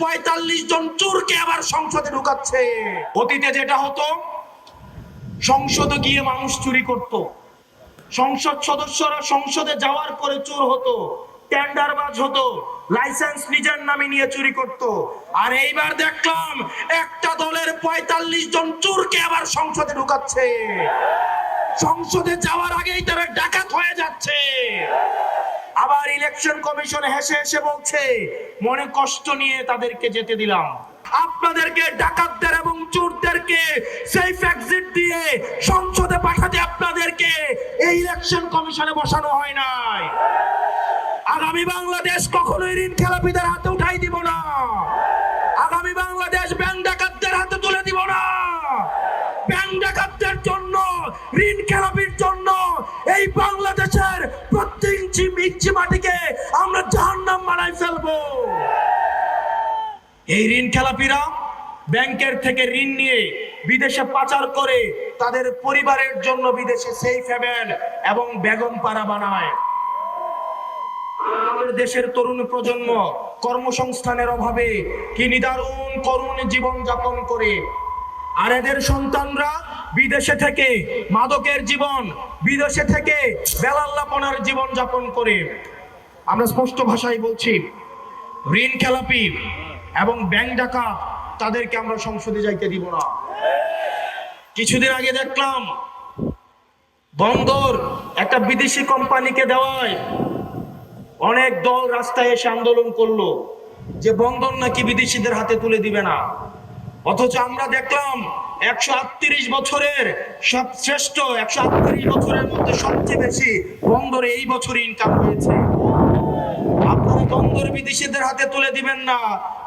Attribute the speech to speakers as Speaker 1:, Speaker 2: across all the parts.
Speaker 1: ৪৫ জন চোরকে আবার সংসদে ঢুকাচ্ছে। অতীতে যেটা হতো, সংসদে গিয়ে মানুষ চুরি করত, সংসদ সদস্যরা সংসদে যাওয়ার পরে চোর হতো, টেন্ডারবাজ হতো, লাইসেন্স নিজের নামে নিয়ে চুরি করত। আর এইবার দেখলাম একটা দলের ৪৫ জন চোরকে আবার সংসদে ঢুকাচ্ছে। সংসদে যাওয়ার আগেই তারা ডাকাত হয়ে যাচ্ছে। আবার ইলেকশন কমিশন হেসে হেসে বলছে, মনে কষ্ট নিয়ে তাদেরকে যেতে দিলাম। আপনাদেরকে ডাকাতদের এবং চোরদেরকে সেফ এক্সিট দিয়ে সংসদে পাঠাতে আপনাদেরকে এই ইলেকশন কমিশনে বসানো হয় নাই। আগামী বাংলাদেশ কখনোই ঋণ খেলাপিদের হাতে উঠাই দিব না। আগামী বাংলাদেশ ব্যাংক ডাকাতদের হাতে তুলে দিব না। ব্যাংক ডাকাতদের জন্য, ঋণ খেলাপির জন্য এই বাংলাদেশের প্রত্যেক ইঞ্চি মাটিকে আমরা জাহান্নাম বানাই ফেলবো। এই ঋণ খেলাপিরা ব্যাংকের থেকে ঋণ নিয়ে বিদেশে পাচার করে তাদের পরিবারের জন্য বিদেশে সেফ হেভেন এবং বেগম পাড়া বানায়। আমাদের দেশের তরুণ প্রজন্ম কর্মসংস্থানের অভাবে কি নিদারুণ করুণ জীবন যাপন করে, আর এদের সন্তানরা বিদেশে থেকে মাদকের জীবন, বিদেশে থেকে বেলাল্লাপনার জীবন যাপন করে। আমরা স্পষ্ট ভাষায় বলছি, ঋণ খেলাপি এবং ব্যাংক ডাকাত তাদেরকে আমরা সংসদে যাইতে দিব না। কিছুদিন আগে দেখলাম বন্দর একটা বিদেশি কোম্পানিকে দেওয়ায় অনেক দল রাস্তায় এসে আন্দোলন করলো যে বন্দর নাকি বিদেশিদের হাতে তুলে দিবে না। অথচ আমরা দেখলাম 138 বছরের সবশ্রেষ্ঠ 138 বছরের মধ্যে সবচেয়ে বেশি বন্দরে এই বছর ইনকাম হয়েছে। আপনারা বন্দর বিদেশিদের হাতে তুলে দিবেন না,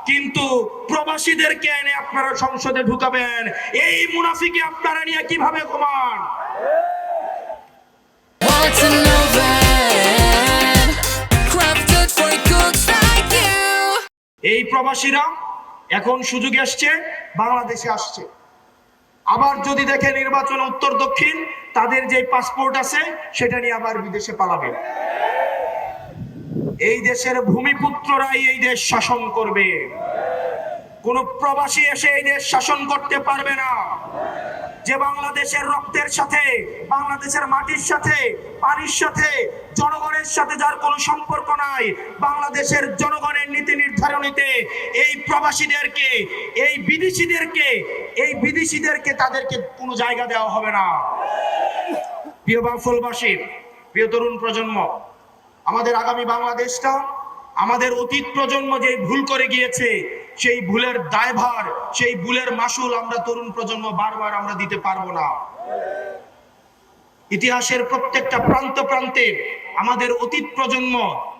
Speaker 1: কিন্তু প্রবাসীদেরকে এনে আপনারা সংসদে ঢুকাবেন। এই মুনাফিকে আপনারা নিয়ে কিভাবে ঘুমান? এই প্রবাসীরা এখন সুযোগ আসছে, বাংলাদেশে আসছে। আবার যদি দেখে নির্বাচন উত্তর দক্ষিণ, তাদের যে পাসপোর্ট আছে সেটা নিয়ে আবার বিদেশে পালাবে। এই দেশের ভূমিপুত্ররাই এই দেশ শাসন করবে। কোন প্রবাসী এসে এই দেশ শাসন করতে পারবে না। যে বাংলাদেশের রক্তের সাথে, বাংলাদেশের মাটির সাথে, পানির সাথে, জনগণের সাথে যার কোনো সম্পর্ক নাই, বাংলাদেশের জনগণের নীতি নির্ধারণীতে এই প্রবাসীদেরকে, এই বিদেশিদেরকে তাদেরকে কোনো জায়গা দেওয়া হবে না। প্রিয় বাংলাদেশবাসী, প্রিয় তরুণ প্রজন্ম, আমাদের আগামী বাংলাদেশটা, আমাদের অতীত প্রজন্ম যে ভুল করে গিয়েছে, সেই ভুলের দায়ভার, সেই ভুলের মাসুল আমরা তরুণ প্রজন্ম বারবার আমরা দিতে পারবো না। ইতিহাসের প্রত্যেকটা প্রান্তে আমাদের অতীত প্রজন্ম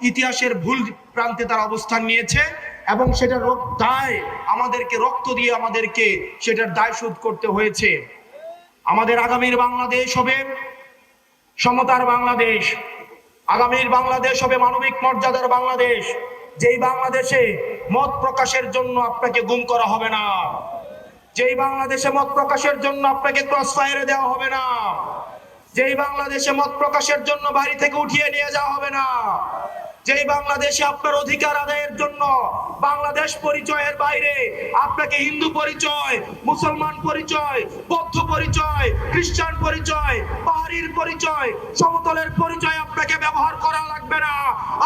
Speaker 1: ইতিহাসের ভুল প্রান্তে তার অবস্থান নিয়েছে এবং সেটার দায় আমাদেরকে রক্ত দিয়ে আমাদেরকে সেটার দায় শোধ করতে হয়েছে। আমাদের আগামীর বাংলাদেশ হবে সমতার বাংলাদেশ, আগামীর বাংলাদেশ হবে মানবিক মর্যাদার বাংলাদেশ, যেই বাংলাদেশে মত প্রকাশের জন্য আপনাকে গুম করা হবে না, যেই বাংলাদেশে মত প্রকাশের জন্য আপনাকে ক্রস ফায়ারে দেওয়া হবে না, যেই বাংলাদেশে মত প্রকাশের জন্য বাড়ি থেকে উঠিয়ে নিয়ে যাওয়া হবে না, যেই বাংলাদেশে আপনার অধিকার আদায়ের জন্য বাংলাদেশ পরিচয়ের বাইরে আপনাকে হিন্দু পরিচয়, মুসলমান পরিচয়, বৌদ্ধ পরিচয়, খ্রিস্টান পরিচয়, পাহাড়ির পরিচয়, সমতলের পরিচয় আপনাকে ব্যবহার করা লাগবে না।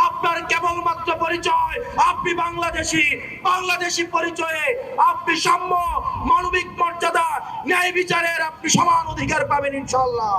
Speaker 1: আপনার কেবলমাত্র পরিচয় আপনি বাংলাদেশি পরিচয়ে আপনি সাম্য, মানবিক মর্যাদা, ন্যায় বিচারের আপনি সমান অধিকার পাবেন ইনশাআল্লাহ।